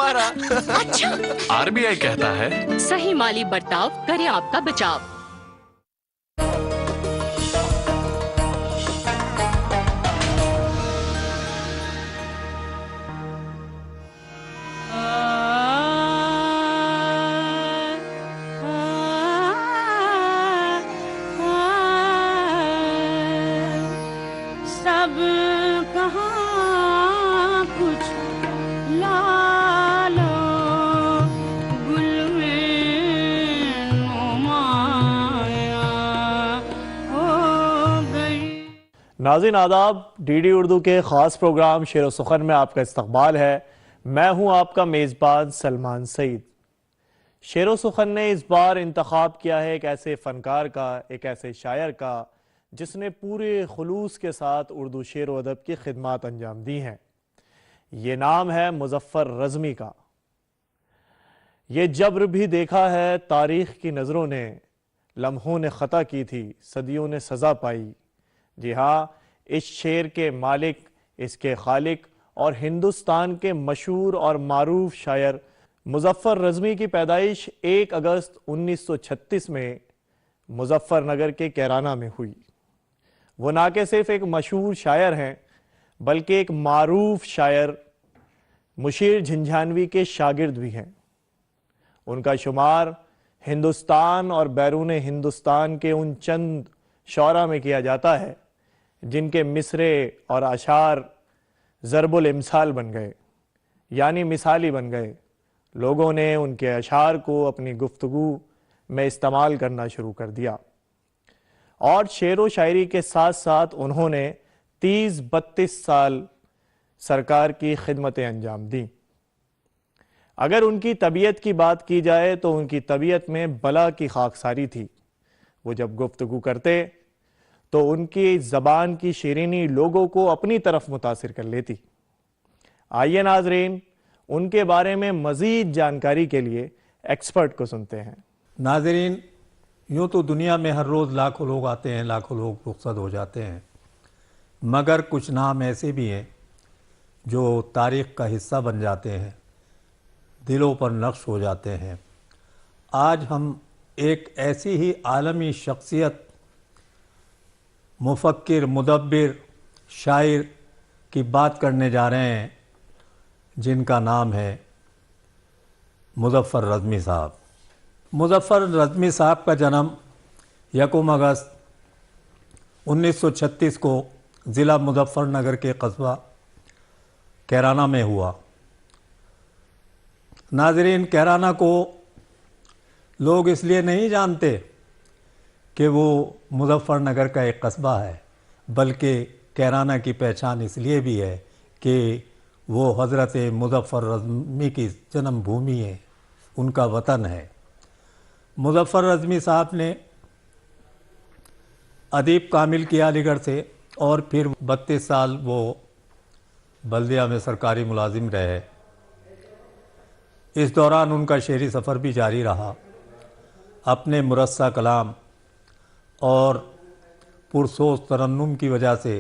तुम्हारा। अच्छा, आरबीआई कहता है सही माली बर्ताव करे आपका बचाव। सब कहाँ कुछ लालो गुल में नुमाया हो गई। नाज़रीन आदाब, डीडी उर्दू के ख़ास प्रोग्राम शेर व सुखन में आपका इस्तकबाल है। मैं हूं आपका मेज़बान सलमान सईद। शेर व सुखन ने इस बार इंतखाब किया है एक ऐसे फ़नकार का, एक ऐसे शायर का जिसने पूरे खुलूस के साथ उर्दू शेर व अदब की खिदमत अंजाम दी हैं। ये नाम है मुज़फ़्फ़र रज़मी का। ये जब्र भी देखा है तारीख़ की नज़रों ने, लम्हों ने ख़ता की थी सदियों ने सज़ा पाई। जी हाँ, इस शेर के मालिक, इसके खालिक और हिंदुस्तान के मशहूर और मारूफ शायर मुज़फ़्फ़र रज़मी की पैदाइश 1 अगस्त 1936 में मुज़फ़्फ़रनगर के कैराना में हुई। वो ना के सिर्फ एक मशहूर शायर हैं बल्कि एक मारूफ शायर मुशीर झंझानवी के शागिर्द भी हैं। उनका शुमार हिंदुस्तान और बैरून हिंदुस्तान के उन चंद शौरा में किया जाता है जिनके मिसरे और अशार ज़रबुल इमसाल बन गए, यानी मिसाली बन गए। लोगों ने उनके अशार को अपनी गुफ्तगू में इस्तेमाल करना शुरू कर दिया और शेर व शायरी के साथ साथ उन्होंने 30-32 साल सरकार की खिदमतें अंजाम दी। अगर उनकी तबीयत की बात की जाए तो उनकी तबीयत में बला की खाकसारी थी। वो जब गुफ्तगू करते तो उनकी ज़बान की शीरीनी लोगों को अपनी तरफ मुतासिर कर लेती। आइए नाजरीन, उनके बारे में मज़ीद जानकारी के लिए एक्सपर्ट को सुनते हैं। नाजरीन, यूँ तो दुनिया में हर रोज़ लाखों लोग आते हैं, लाखों लोग रुखसत हो जाते हैं, मगर कुछ नाम ऐसे भी हैं जो तारीख़ का हिस्सा बन जाते हैं, दिलों पर नक्श हो जाते हैं। आज हम एक ऐसी ही आलमी शख्सियत, मुफक्किर, मुदब्बिर, शायर की बात करने जा रहे हैं जिनका नाम है मुज़फ़्फ़र रज़मी साहब। मुज़फ़्फ़र रज़मी साहब का जन्म 1 अगस्त 1936 को ज़िला मुज़फ़्फ़रनगर के कस्बा कैराना में हुआ। नाज़रीन, कैराना को लोग इसलिए नहीं जानते कि वो मुज़फ़्फ़रनगर का एक कस्बा है, बल्कि कैराना की पहचान इसलिए भी है कि वो हज़रत मुज़फ़्फ़र रज़मी की जन्मभूमि है, उनका वतन है। मुज़फ़्फ़र रज़मी साहब ने अदीब कामिल किया अलीगढ़ से और फिर 32 साल वो बल्दिया में सरकारी मुलाजिम रहे। इस दौरान उनका शेरी सफ़र भी जारी रहा। अपने मुरस्सा कलाम और पुरसोस तरन्नुम की वजह से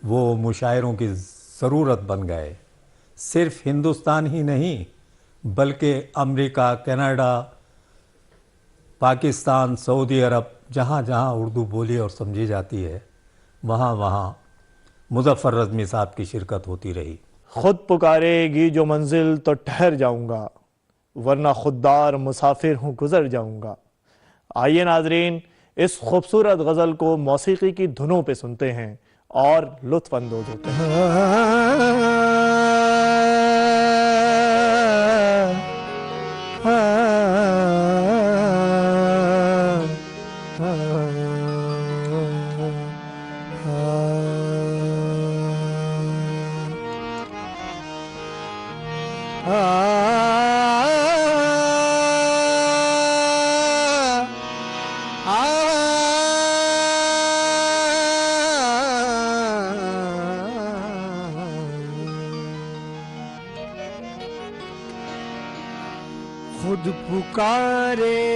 वो मुशायरों की ज़रूरत बन गए। सिर्फ हिंदुस्तान ही नहीं बल्कि अमेरिका, कनाडा, पाकिस्तान, सऊदी अरब, जहाँ जहाँ उर्दू बोली और समझी जाती है वहाँ वहाँ मुज़फ़्फ़र रज़मी साहब की शिरकत होती रही। खुद पुकारेगी जो मंजिल तो ठहर जाऊंगा, वरना खुददार मुसाफिर हूँ गुजर जाऊंगा। आइए नाजरीन, इस खूबसूरत गज़ल को मौसीकी की धुनों पे सुनते हैं और लुत्फ़ अंदोज़ होते हैं। खुद पुकारेगी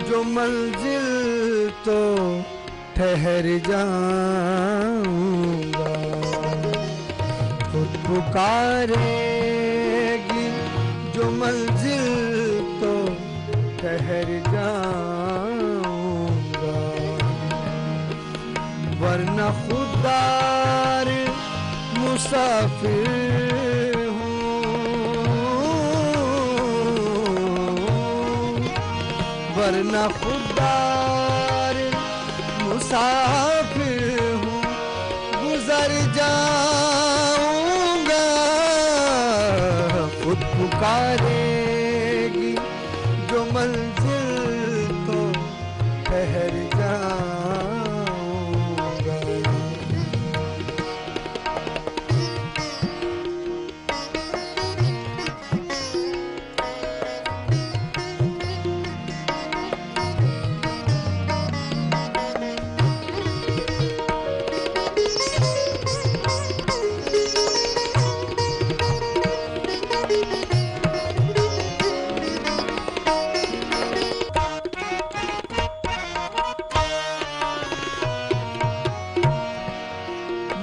जो मंजिल तो ठहर जाऊंगा, खुद पुकारेगी जो मंजिल तो ठहर जाऊंगा, वरना खुदार मुसाफिर वरना खुदार मुसाफिर हूँ, गुजर जाऊंगा। खुद पुकारेगी जो मंजिल तो ठहर जाऊंगा।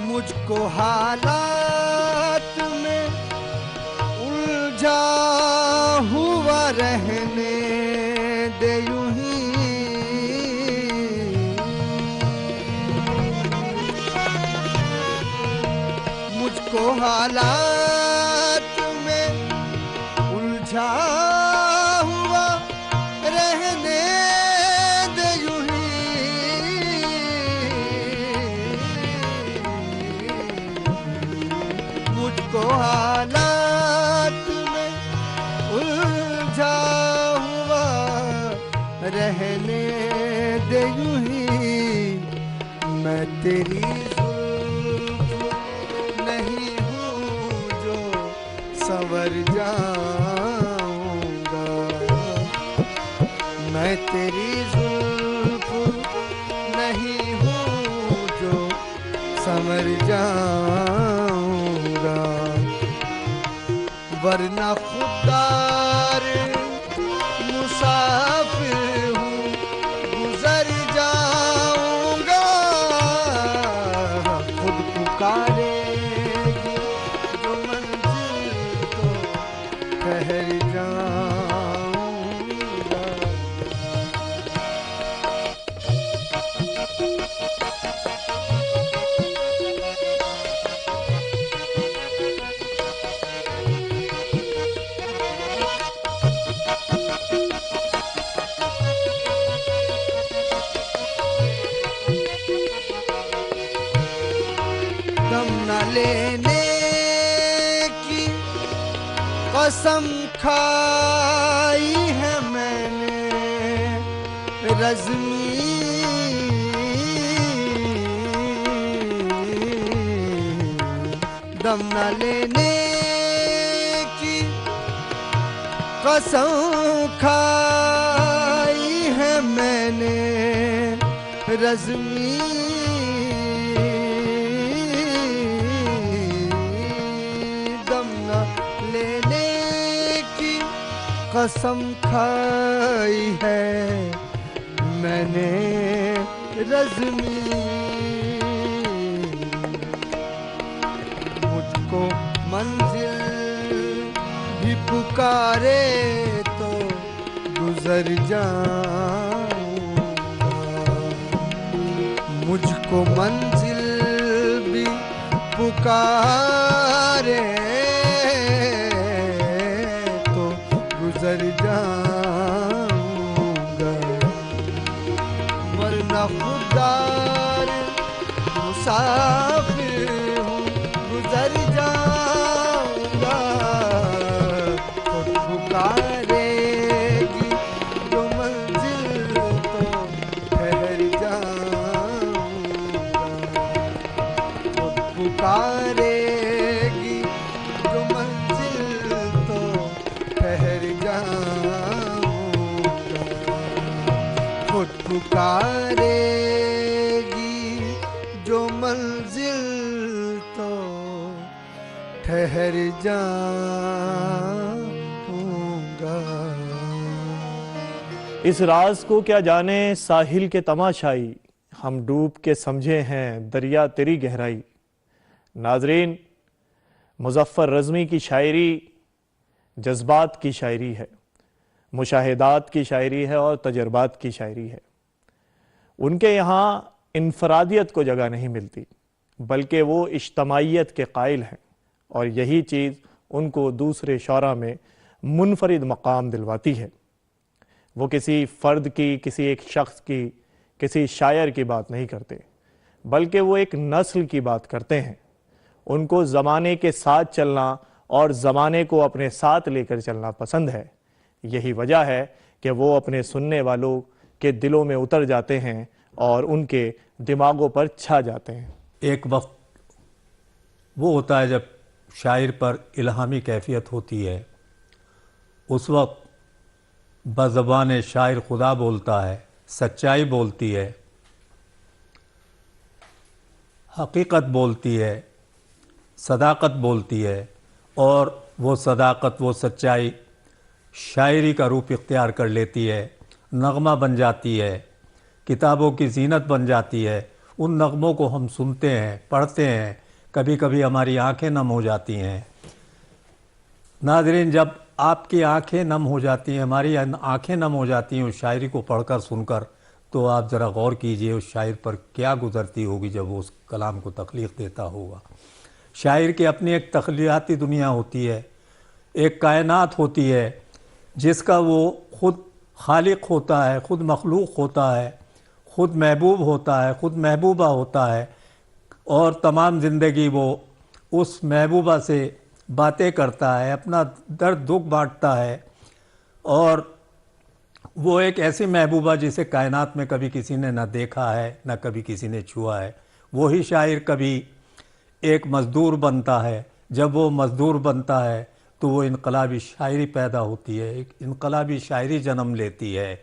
मुझको हालात में उलझा हुआ रहने दे यूं ही, मुझको हालात में उलझा हुआ रहने दे यूं ही। मुझको हालात में उलझा हुआ रहने दे यूं ही। मैं तेरी जुल्फ नहीं हूँ जो संवर जाऊंगा, मैं तेरी जुल्फ नहीं हूँ जो संवर जाऊंगा, वरना खुदार मुसाफिर हूँ, गुजर जाऊंगा। खुद पुकारेगी जो मंजिल तो ठहर जाऊंगा। दम न लेने की कसम खाई है मैंने रज़्मी, दम न लेने की कसम खाई है मैंने रज़्मी। लेने की कसम खाई है मैंने रज़्मी। मुझको मंजिल भी पुकारे तो गुजर जाऊंगा, मुझको मंजिल भी पुकारे गुजर जाऊंगा, वरना खुदार मुसाफिर हूँ, गुजर जाऊंगा। खुद पुकारेगी जो मंजिल तो ठहर जाऊंगा, खुद पुकारेगी जो मंजिल तो ठहर जाऊंगा, खुद पुकारेगी जो मंजिल तो ठहर जाऊंगा। इस राज को क्या जाने साहिल के तमाशाई, हम डूब के समझे हैं दरिया तेरी गहराई। नाजरीन, मुज़फ़्फ़र रज़मी की शायरी जज्बात की शायरी है, मुशाहिदात की शायरी है और तजर्बात की शायरी है। उनके यहाँ इनफरादियत को जगह नहीं मिलती, बल्कि वो इज्तमाइयत के कायल हैं और यही चीज़ उनको दूसरे शौरा में मुनफरिद मकाम दिलवाती है। वो किसी फ़र्द की, किसी एक शख्स की, किसी शायर की बात नहीं करते, बल्कि वो एक नस्ल की बात करते हैं। उनको ज़माने के साथ चलना और ज़माने को अपने साथ लेकर चलना पसंद है। यही वजह है कि वो अपने सुनने वालों के दिलों में उतर जाते हैं और उनके दिमागों पर छा जाते हैं। एक वक्त वो होता है जब शायर पर इल्हामी कैफियत होती है, उस वक्त बज़बान शायर खुदा बोलता है, सच्चाई बोलती है, हकीकत बोलती है, सदाकत बोलती है और वो सदाकत, वो सच्चाई शायरी का रूप इख्तियार कर लेती है, नगमा बन जाती है, किताबों की ज़ीनत बन जाती है। उन नगमों को हम सुनते हैं, पढ़ते हैं, कभी कभी हमारी आंखें नम हो जाती हैं। नाज़रीन, जब आपकी आंखें नम हो जाती हैं, हमारी आंखें नम हो जाती हैं उस शायरी को पढ़कर सुनकर, तो आप ज़रा गौर कीजिए उस शायर पर क्या गुज़रती होगी जब वो उस कलाम को तख्लीक़ देता होगा। शायर की अपनी एक तख्लीक़ाती दुनिया होती है, एक कायनात होती है जिसका वो ख़ुद खालिक होता है, ख़ुद मखलूक होता है, ख़ुद महबूब होता है, ख़ुद महबूबा होता है और तमाम ज़िंदगी वो उस महबूबा से बातें करता है, अपना दर्द दुख बांटता है। और वो एक ऐसी महबूबा जिसे कायनात में कभी किसी ने ना देखा है, ना कभी किसी ने छुआ है। वही शायर कभी एक मज़दूर बनता है, जब वो मज़दूर बनता है तो वो इनकलाबी शायरी पैदा होती है, एक इनकलाबी शायरी जन्म लेती है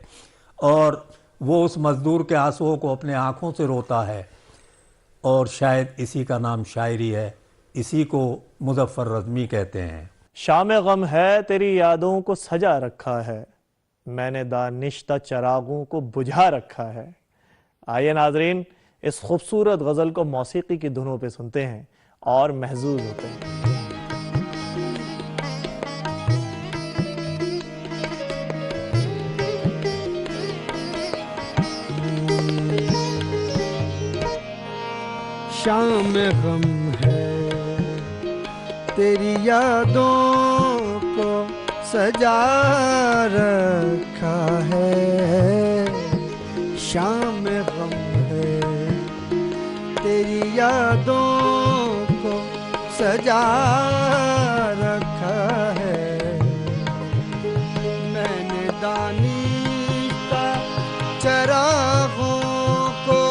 और वो उस मज़दूर के आंसुओं को अपने आँखों से रोता है और शायद इसी का नाम शायरी है। इसी को मुज़फ़्फ़र रज़मी कहते हैं। शाम गम है तेरी यादों को सजा रखा है, मैंने दानिश्ता चरागों को बुझा रखा है। आइए नाज़रीन, इस खूबसूरत गज़ल को मौसीकी की धुनों पे सुनते हैं और महजूज होते हैं। शाम गम है तेरी यादों को सजा रखा है, शाम गम है तेरी यादों को सजा रखा है। मैंने दानिश्ता चरागों को,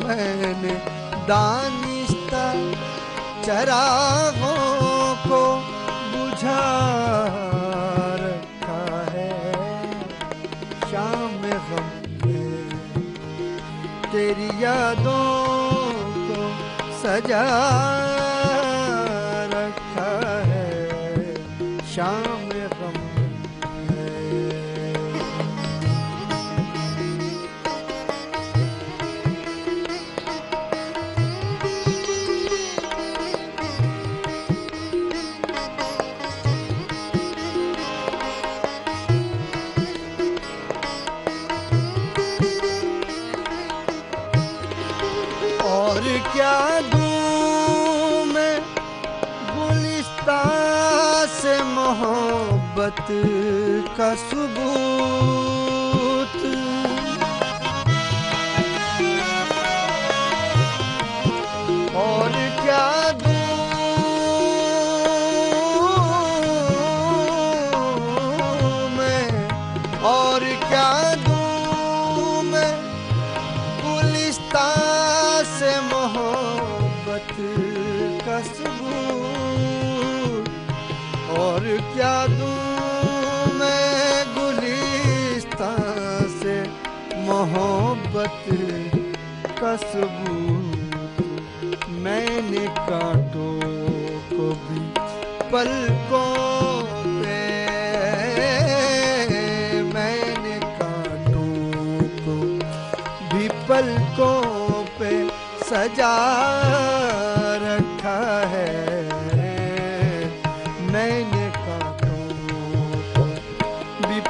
मैंने दानिश्ता चरागों को बुझा रखा है। शाम गम है तेरी यादों को सजा रखा है, शाम गम है। और क्या दूँ मैं गुलिस्ता से मोहब्बत का सबूत, और क्या दूँ मैं, और क्या दूँ मैं गुलिस्ता से मोहब्बत का सबूत, और क्या दूँ मैं गुलिस्तान से मोहब्बत का सबूत। मैंने कांटों को भी पलकों पे, मैंने कांटों को भी पलकों पे सजा रखा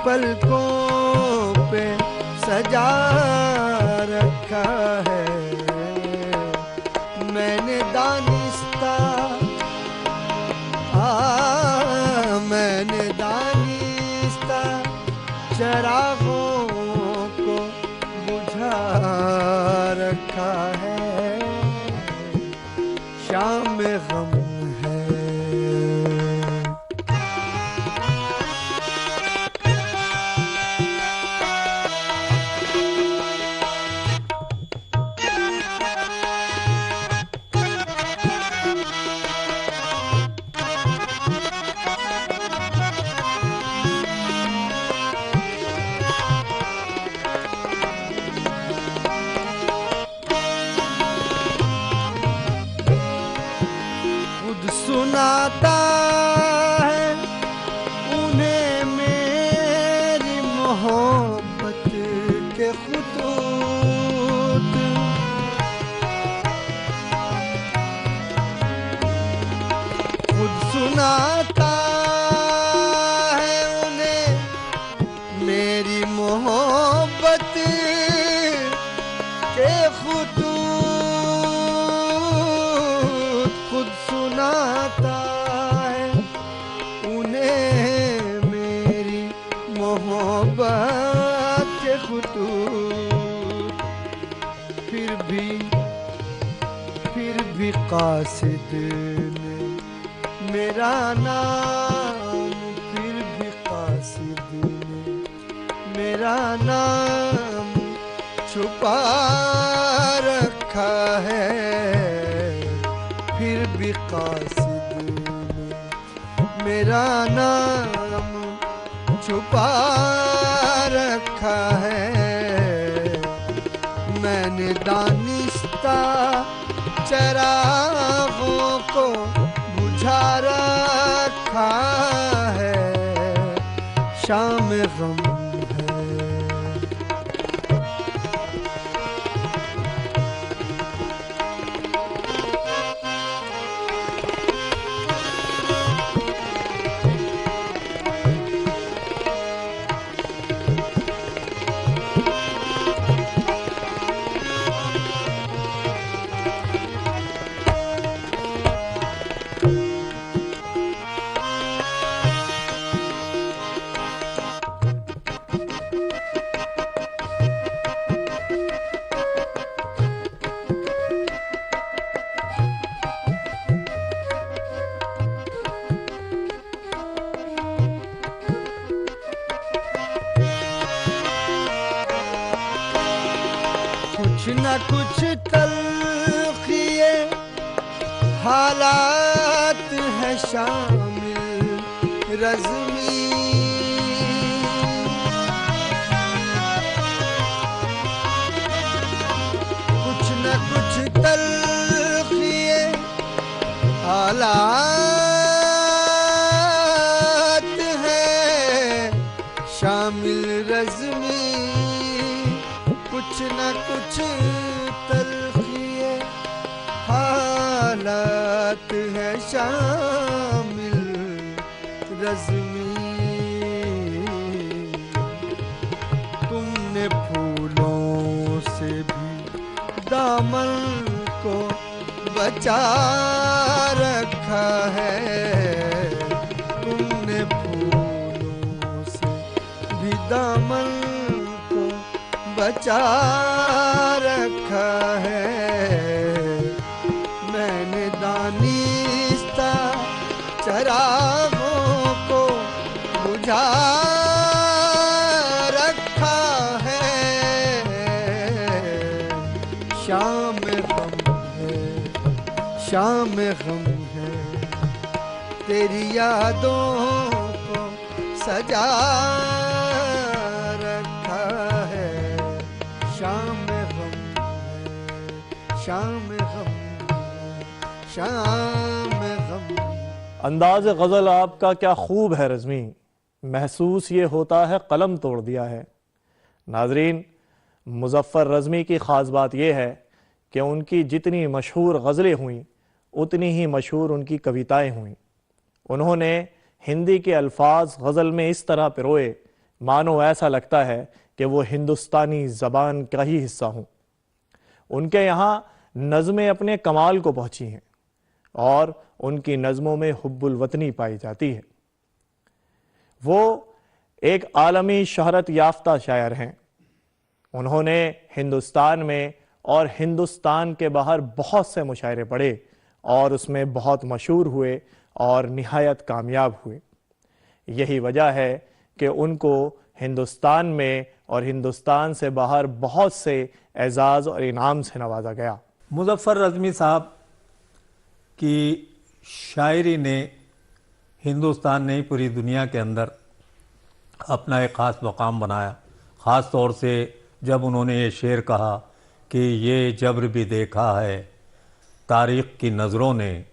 पलकों पे सजा रखा है। मैंने दानिस्ता मैंने दानिस्ता चरागों को बुझा रखा है। शाम में गम है। सुनाता है उन्हें मेरी मोहब्बत के खुतूत। खुद सुनाता है उन्हें मेरी मोहब्बत के खुतूत। सुनाता है उन्हें मेरी मोहब्बत के खुतूत। फिर भी कासिद ने मेरा नाम, फिर भी कासिद ने मेरा नाम छुपा रखा है। फिर भी कासिद ने मेरा नाम छुपा रखा है। मैंने दानिस्ता चरागों को बुझा रखा है। शाम गम है। कुछ न कुछ तलखिए हालात है शामिल रज़्मी। कुछ न कुछ तलखिए हालात है शामिल रज़्मी। कुछ न कुछ तलखिए हालात है शामिल रज़्मी। तुमने फूलों से भी दामन को बचा रखा है। तुमने फूलों से भी दामन बचा रखा है। मैंने दानिस्ता चरागों को बुझा रखा है। शाम गम है, शाम गम है। तेरी यादों को सजा अंदाज गज़ल आपका क्या खूब है रज़मी, महसूस ये होता है कलम तोड़ दिया है। नाजरीन, मुज़फ़्फ़र रज़मी की ख़ास बात यह है कि उनकी जितनी मशहूर गज़लें हुईं उतनी ही मशहूर उनकी कविताएं हुईं। उन्होंने हिंदी के अल्फाज गज़ल में इस तरह पिरोए मानो ऐसा लगता है कि वो हिंदुस्तानी ज़बान का ही हिस्सा हूँ। उनके यहाँ नज़में अपने कमाल को पहुँची हैं और उनकी नज़मों में हुब्बुल वतनी पाई जाती है। वो एक आलमी शहरत याफ्ता शायर हैं। उन्होंने हिंदुस्तान में और हिंदुस्तान के बाहर बहुत से मुशायरे पढ़े और उसमें बहुत मशहूर हुए और निहायत कामयाब हुए। यही वजह है कि उनको हिंदुस्तान में और हिंदुस्तान से बाहर बहुत से एजाज़ और इनाम से नवाजा गया। मुज़फ़्फ़र रज़मी साहब की शायरी ने हिंदुस्तान नहीं पूरी दुनिया के अंदर अपना एक ख़ास मकाम बनाया। ख़ास तौर से जब उन्होंने ये शेर कहा कि ये जब्र भी देखा है तारीख़ की नज़रों ने,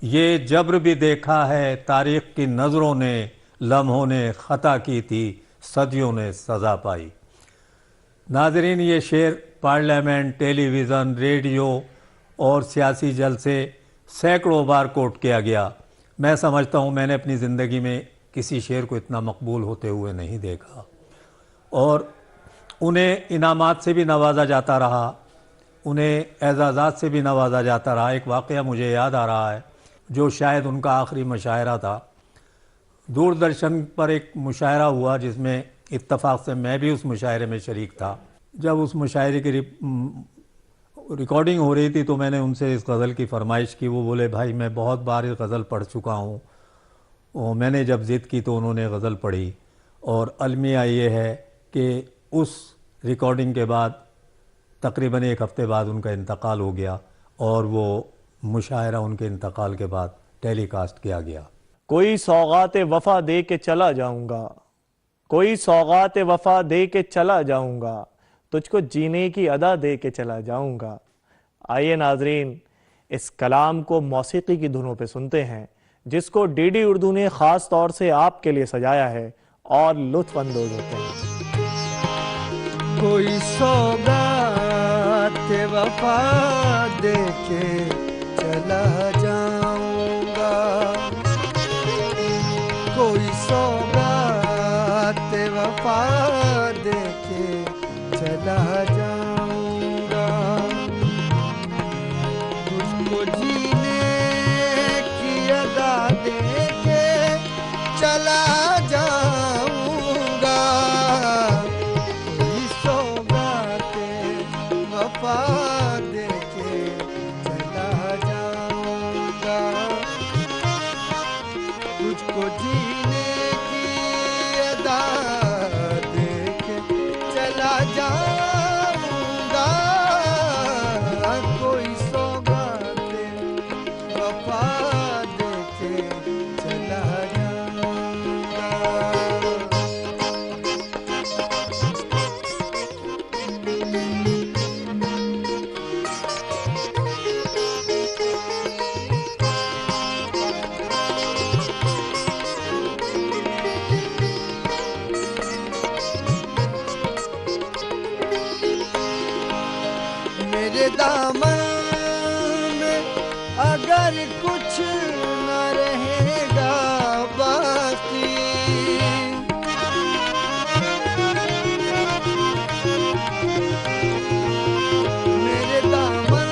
ये जब्र भी देखा है तारीख़ की नज़रों ने, लम्हों ने ख़ता की थी सदियों ने सज़ा पाई। नाज़रीन, ये शेर पार्लियामेंट, टेलीविज़न, रेडियो और सियासी जलसे सैकड़ों बार कोट किया गया। मैं समझता हूँ मैंने अपनी ज़िंदगी में किसी शेर को इतना मकबूल होते हुए नहीं देखा। और उन्हें इनामात से भी नवाजा जाता रहा, उन्हें एजाज़ात से भी नवाजा जाता रहा। एक वाक़या मुझे याद आ रहा है जो शायद उनका आखिरी मुशायरा था। दूरदर्शन पर एक मुशायरा हुआ जिसमें इत्तफ़ाक़ से मैं भी उस मुशायरे में शरीक था। जब उस मुशायरे की रिकॉर्डिंग हो रही थी तो मैंने उनसे इस गज़ल की फरमाइश की। वो बोले, भाई मैं बहुत बार इस गज़ल पढ़ चुका हूँ। और मैंने जब ज़िद की तो उन्होंने गज़ल पढ़ी। और अलमिया ये है कि उस रिकॉर्डिंग के बाद तकरीबन एक हफ़्ते बाद उनका इंतकाल हो गया और वो मुशायरा उनके इंतकाल के बाद टेलीकास्ट किया गया। कोई सौगात वफ़ा दे के चला जाऊंगा, कोई सौगात वफ़ा दे के चला जाऊंगा, तुझको जीने की अदा दे के चला जाऊंगा। आइए नाजरीन, इस कलाम को मौसीकी की धुनों पे सुनते हैं जिसको डीडी उर्दू ने ख़ास तौर से आपके लिए सजाया है और लुत्फ़ अंदोज़ होते हैं। कोई सौगात वफ़ा दे के चला जाऊंगा, कोई सौगात वफ़ा दे के चला जाऊंगा, तुझको जीने की अदा दे के चला जाऊंगा, कोई सौगात वफ़ा दे के चला जाऊंगा, तुझको जीने की अदा दे के चला जाऊंगा, कोई सौगात वफ़ा दे के चला जाऊंगा। मेरे दामन में अगर कुछ न रहेगा बाकी, मेरे दामन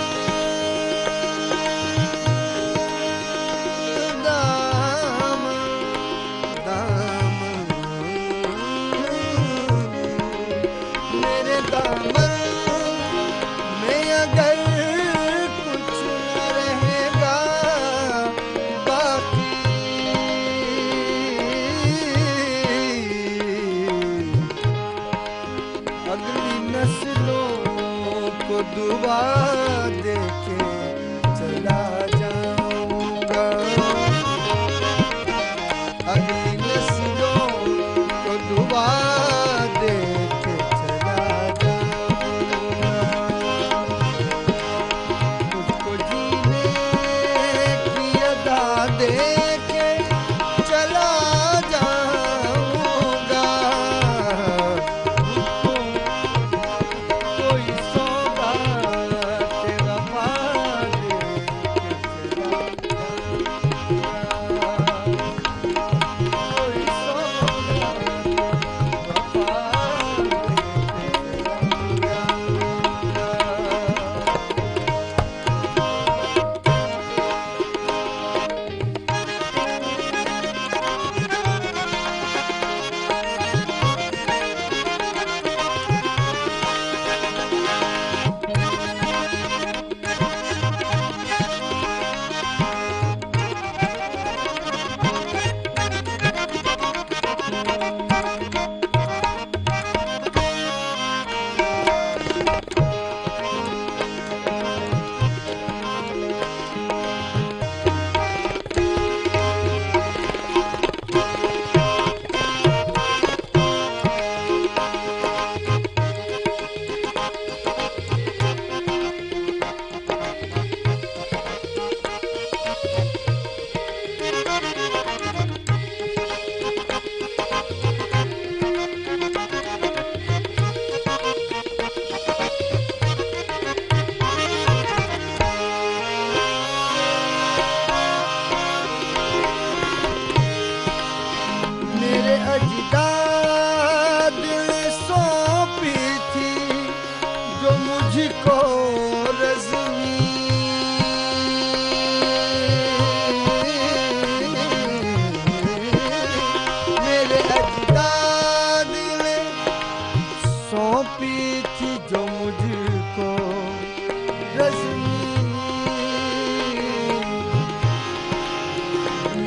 मेरे दामन में अगर कुछ न रहेगा बाकी, अगली नस्लों को दुआ दे के चला जाऊंगा, अगली नस्लों को दुआ दे के चला जाऊंगा, तुझको जीने की अदा दे के चला जाऊंगा, तुझको कोई सौगात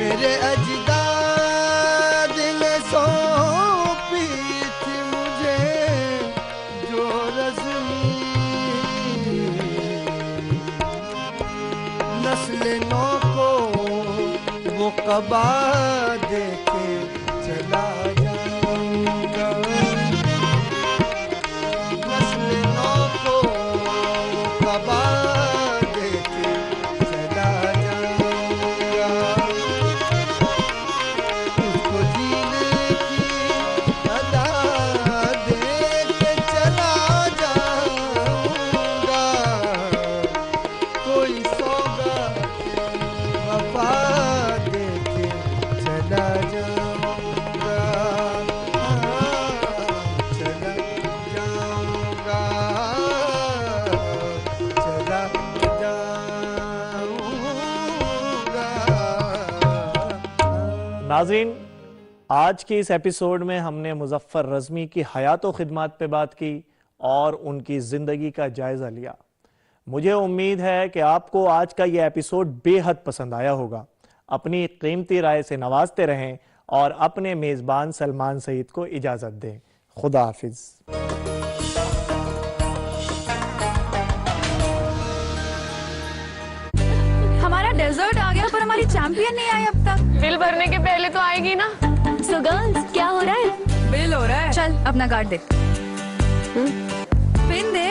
मेरे अजदाद ने सौंपी थी मुझे जो रज़्मी, नस्ल नौ को वो कबा देके चला जाऊंगा, नस्ल नौ को वो कबा देके चला जाऊंगा, उसको जीने की अदा देके चला जाऊंगा, कोई सौगात वफा देके चला जाऊंगा, चला जाऊंगा, चला जाऊंगा। नाज़रीन, आज के इस एपिसोड में हमने मुज़फ़्फ़र रज़मी की हयात व खिदमत पे बात की और उनकी ज़िंदगी का जायज़ा लिया। मुझे उम्मीद है कि आपको आज का ये एपिसोड बेहद पसंद आया होगा। अपनी कीमती राय से नवाजते रहें और अपने मेज़बान सलमान सईद को इजाज़त दें। खुदा हाफिज़। हमारा डेजर्ट आ गया पर हमारी चैंपियन नहीं आई अब तक। बिल भरने के पहले तो आएगी ना। सो गर्ल्स, क्या हो रहा है? बिल हो रहा है। चल अपना कार्ड दे। पिन दे।